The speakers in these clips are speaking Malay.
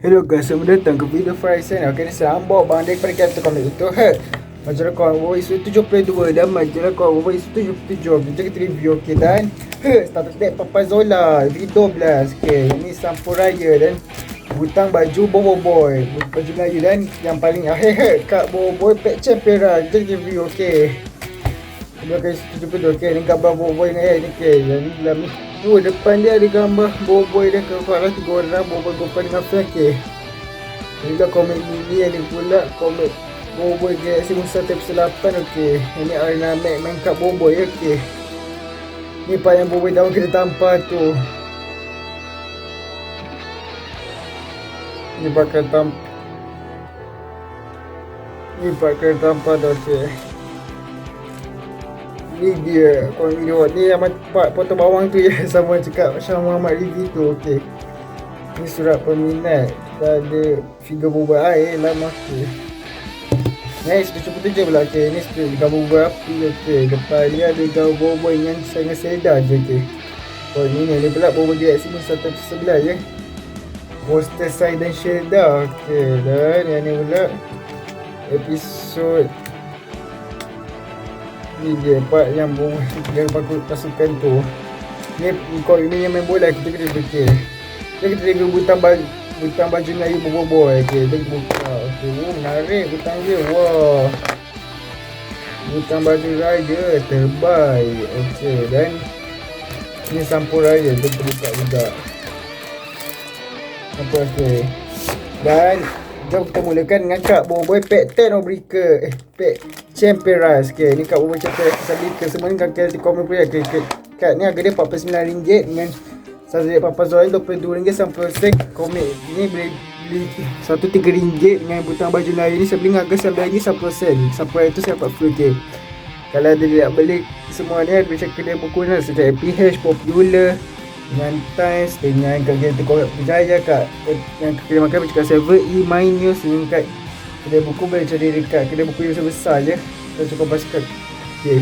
Hello guys, selamat datang ke video Faizan. Okay, ni saya unbox barang daripada kartu komik itu. Majalah kawan Bobo isu 72 dan majalah kawan Bobo isu 77. Kita review, okay, dan status deck Papa Zola V12. Okay, ini sampul raya dan butang baju Bobo Boy, baju Melayu, dan yang paling akhir Kak Bobo Boy Pet Champion. Kita review, okay. Kedua kali 72, okay, ni gambar Bobo Boy dengan ni, okay. Dan dalam depan dia ada gambar Bobo Boy dan kepala 3 orang Bobo Boy gopal dengan flag, okay. Ini dah komik mini, ada pula komik Bobo Boy Galaxy Musa episode 8, okay. Ini Arena Mac main kat Bobo Boy, okay. Ni part yang Bobo Boy daun kena tampar tu. Ni bakal tampar tu, okay. Ni dia korang video ni yang part potong bawang tu ya. Sama cakap Syah Muhammad review tu, okey. Ni surat peminat. Kita ada figure Bobo air lama, okey. Ni sudah je pula, okey. Ni sudah gambar Bobo api, okey. Depan ni ada gambar Bobo dengan sangat sedar je, okey. Oh ni pula Bobo Galaxy ni 111 ya. Poster side dan shader, okey. Dan yang ni pula episod ni dia part yang pasukan tu. Ni kau ini yang main bola, kita kena fikir. Kita review butang baju Melayu Bobo Boy, okey. Kita buka, okey. Menarik butang dia. Wah. Butang baju raya terbaik, okey. Dan ni sampul raya, kita buka juga. Apa, okey. Dan jom kita mulakan dengan Kak Bobo Boy Pet Technobricker, Pet Champion. Okay, ni Kak Bobo Boy Champion Technobricker. Semua ni kan KLT Common Player. Okay, kad ni harga dia RM49 dengan satu dia Papa Zola RM22 sampai sen. Komik ni boleh beli RM13 dengan butang baju lain ni. Saya beli harga RM9 10 sen. Sampai itu saya RM40. Okay, kalau ada dia nak beli semua ni, boleh check kedai buku ni sejak PH Popular dengan Times, dengan kedai Korek Berjaya, kat yang kedai makan bercakap server E-News, dengan kat kedai buku boleh cari dekat kedai buku yang besar je. Kita cukup basket. Okay,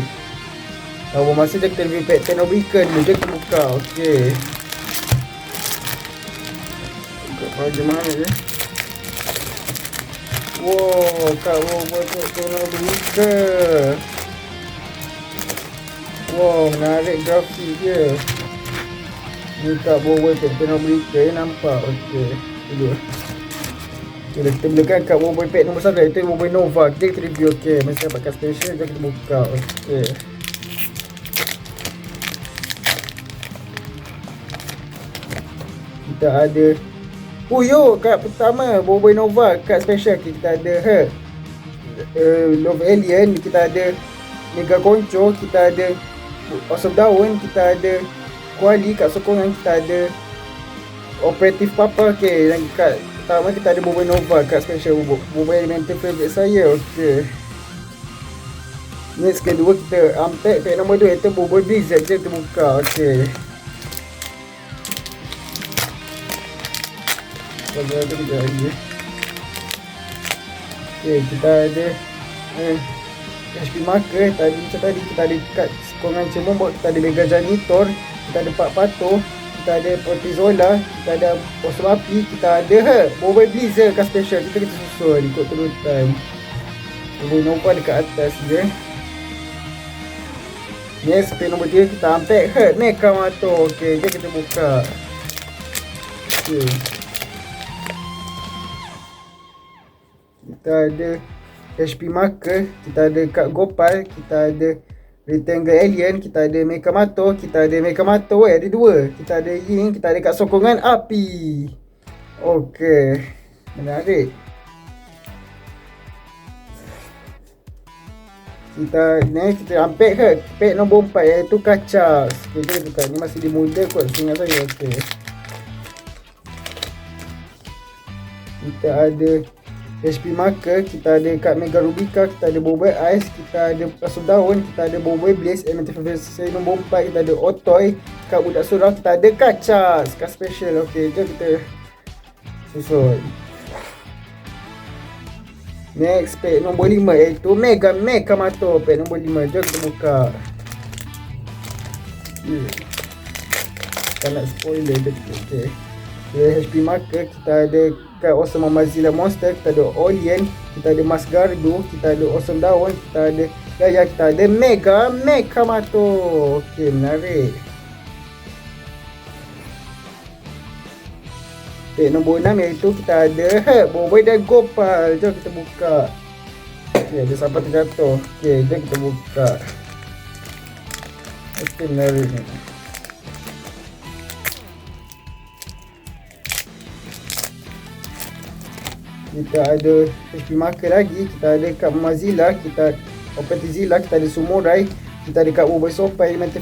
awal masa je kita review Pet Technobricker dulu. Je kita buka, okay. Buka baju mana je. Wow, Kak Bobo Pet Technobricker. Wow, menarik grafik dia. Ni Kak Bobo Boy Pet Technobricker, nampak, okey. Dulu. Okay, kita mulakan Kak Bobo Boy Pet nombor 1, iaitu Bobo Boy Nova. Kita review, okey. Mesti dapatkan special, jom kita buka, okey. Kita ada kat pertama Bobo Boy Nova, kat special, okay. Kita ada Love Alien, kita ada Mega Konco, kita ada Awesome Daun, kita ada Kuali kat sokongan, kita ada Operative Papa, okey. Dan kat pertama kita ada Bobo Nova, kat special Bobo Elemental favorite saya, okey. Next kedua kita unpack pack nombor 2, iaitu Bobo Blizzard. Je kita buka, okey. Bagaimana kita lagi, okey. Kita ada HP marker. Macam tadi kita ada kat sokongan Cemong, kita ada Mega Janitor, kita ada Pak Pato, kita ada Protizola, kita ada Poso Api, kita ada Bobo Blizzard kat special. Kita susun ikut turutan. Bobo Nova dekat atas je. Next pack nombor 3 kita unpack Mecha Mato. Okay, jom kita buka. Okay, kita ada HP marker, kita ada Kak Gopal, kita ada Rectangle Alien, kita ada Mecha Mato, kita ada Mecha Mato, ada 2. Kita ada Ying, kita ada kat sokongan api. Okey, menarik. Kita unpack pack nombor 4, iaitu Kaca. Okay, kita buka. Ni masih di muda kot, seingat saya. Okey, kita ada HP marker, kita ada kat Mega Rubika, kita ada Bobo Ice, kita ada Asal Daun, kita ada Bobo Blaze, Elemental Favorite nombor 4, kita ada Otoy, kat Budak Surau, kita ada Kaca kat special. Okey, jom kita susun. Next pack nombor 5, iaitu Mecha Mato, pack nombor 5. Jom kita buka. Tak nak spoiler je. Okey, HP Marker, kita ada kat Awesome Mamazilla Monster, kita ada Olian, kita ada Masgardo, kita ada Awesome Daun, kita ada Gaya, kita ada Mekamato. Okey, menarik. Pek nombor 6 iaitu kita ada Boboiboy dan Gopal. Jom kita buka. Okey, ada sampai terjatuh. Okey, jom kita buka. Okey, menarik ni. Kita ada HP Marker lagi. Kita ada kat Mamazilla, kita Opetizilla, kita ada Sumorai, kita ada kat Boboiboy Sopai, elemental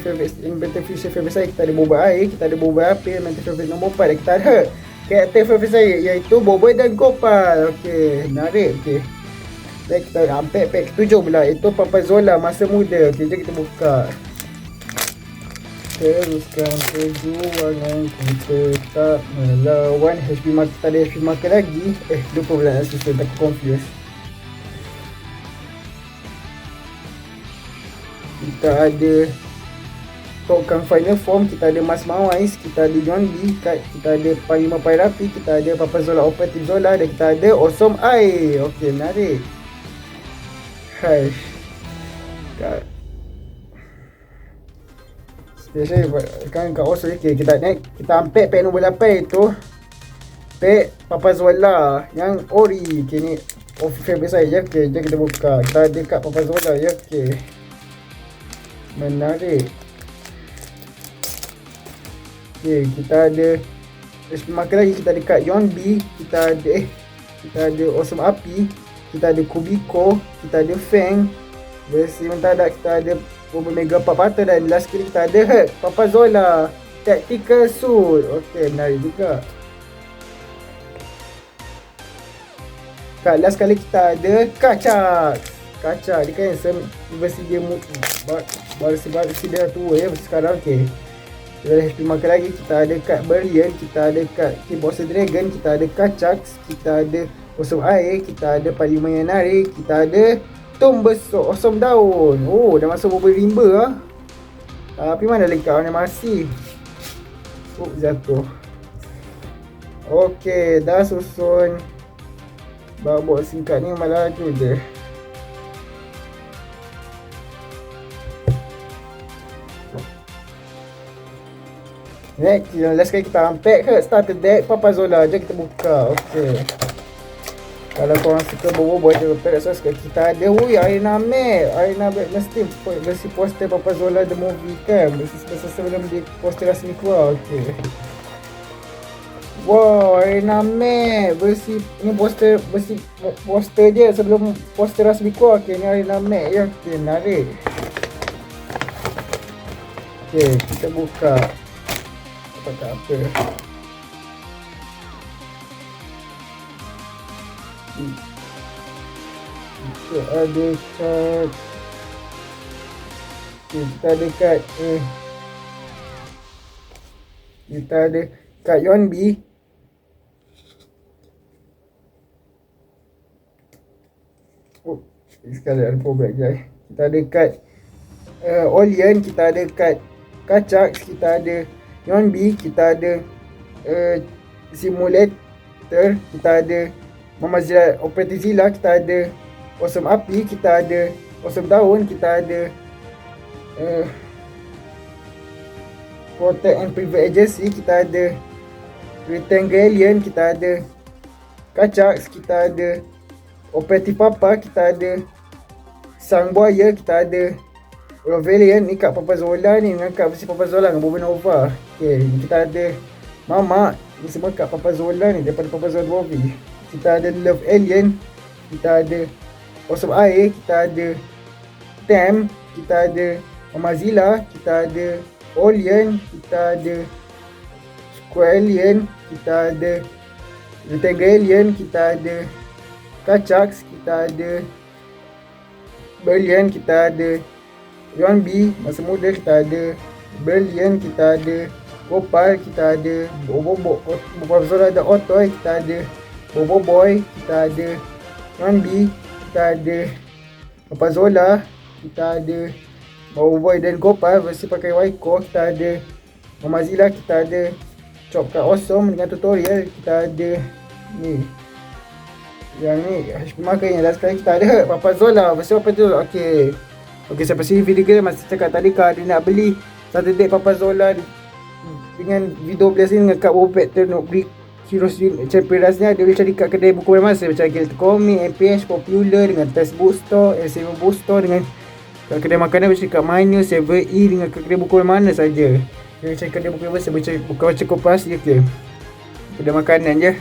fusion favorite saya, kita ada Boboiboy Air, kita ada Boboiboy Api, elemental favorite nombor 4, dan kita ada karakter favorit saya iaitu Boboiboy dan Gopal. Okey, menarik. Okey, dan kita ambil pack 7 pula, iaitu Papazola masa muda. Okey, jom kita buka. Teruskan perjuangan kita tak melawan. HP Marker, kita ada HP Marker lagi. Lupa pula nak susun, tak confused. Kita ada Tokang Final Form, kita ada Mas Mawais, kita ada John B, kita ada Panglima Pairapi, kita ada Papazola Operative Zola, dan kita ada Awesome Air. Okey, menarik. Hai. Biasa kan kat Awesome. Okay, kita ambil pack nombor 8 itu pack Papazola yang ori. Okay, ni favorite saya je. Okay, jom kita buka. Kita ada kat Papazola ya. Okay, menarik. Okay, kita ada HP Marker lagi, kita ada kat Yon B, kita ada Awesome Api, kita ada Kubiko, kita ada Fang, versi mentadap kita ada Boboiboy Mega 4 patah, dan last kali kita ada Papazola Tactical Suit. Okey, menarik juga. Kat last kali kita ada Kaca dia kan versi dia versi dia tua ya, versi sekarang. Okey, kita ada HP Marker lagi, kita ada kat Berlian, kita ada kat Boss Dragon, kita ada Kacak, kita ada Awesome Air, kita ada Panglima Yanari, kita ada Tom Besok, Awesome Daun. Oh, dah masuk Boboiboy Rimba lah. Tapi mana lengkap animasi. Oh, jatuh. Okey, dah susun. Bawa singkat ni malah tu je. Next, last kali kita unpack starter deck Papazola. Jom kita buka. Okey, kalau korang suka Boboiboy je pack so kita ada Arena Black mesti versi poster Papazola the movie kan, versi sebelum dia poster rasmi keluar. Okey, wow, Arena Mac versi ni poster je sebelum poster rasmi keluar. Okey, ni Arena Mac ya. Okey, menarik. Okey, kita buka. Pakai apa? Kita ada kat kita ada kat Yon B. Oh, sekali ada problem guys. Kita ada kat Olian, kita ada kat Kacak, kita ada Yon B, kita ada Simulator, kita ada Mamazilla Opetizilla, kita ada Awesome Api, kita ada Awesome Daun, kita ada Protect and Prevent Agency, kita ada Rectangalian, kita ada Kacak, kita ada Operative Papa, kita ada Sang Buaya, kita ada Rovelian. Ni kat Papazola ni, dengan kat versi Papazola dengan Boboiboy Nova. Okay, kita ada Mama, ni semua kat Papazola ni, daripada Papazola 2V. Kita ada Love Alien, kita ada Awesome Air, kita ada Tam, kita ada Mamazilla, kita ada Olian, kita ada Square Alien, kita ada Rectangalian, kita ada Kacax, kita ada Berlian, kita ada Yon B masa muda, kita ada Berlian, kita ada Gopal, kita ada Papazola ada Otoy, kita ada Boboiboy, kita ada Yon B, kita ada Papazola, kita ada Boboiboy dan Gopal versi pakai Waiko, kita ada Mamazilla, kita ada Shopcut awesome dengan tutorial. Kita ada ni. Yang ni makanya dah sekali kita ada Papa Zola. Pasal apa tu? Okey. Okey, sampai sini video kita. Masa cakap tadi kalau ada nak beli satu deck Papa Zola dengan V12 ni dengan kad Wobet Notebook Heroes Champion Rush ni, dia boleh cari kat kedai buku masa macam Guild Comic, MPH Popular dengan Test Bookstore, S7 Bookstore, dengan kat kedai makanan macam kat Mania, 7E, dengan kat kedai buku mana saja. Dia macam kedai buku masa bukan macam koperasi ke. Kedai makanan je.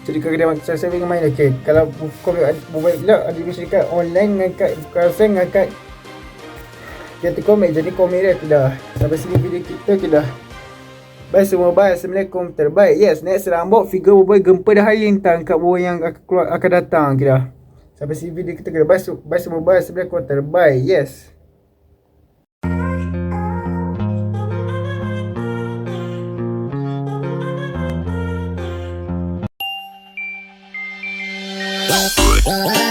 Jadi kat kedai makanan saya dengan main okey. Kalau buku komik mobile pula ada dia cakap online dengan kad bukan dengan kad Guild Comic. Jadi komik dia tu dah. Sampai sini video kita ke dah. Bye semua, bye. Assalamualaikum, terbaik. Yes, next rambut figure boboiboy gempa dah halilintar kat bawah yang akan datang kira. Sampai sini video kita kena. Bye semua, bye. Assalamualaikum, terbaik. Yes. Oh,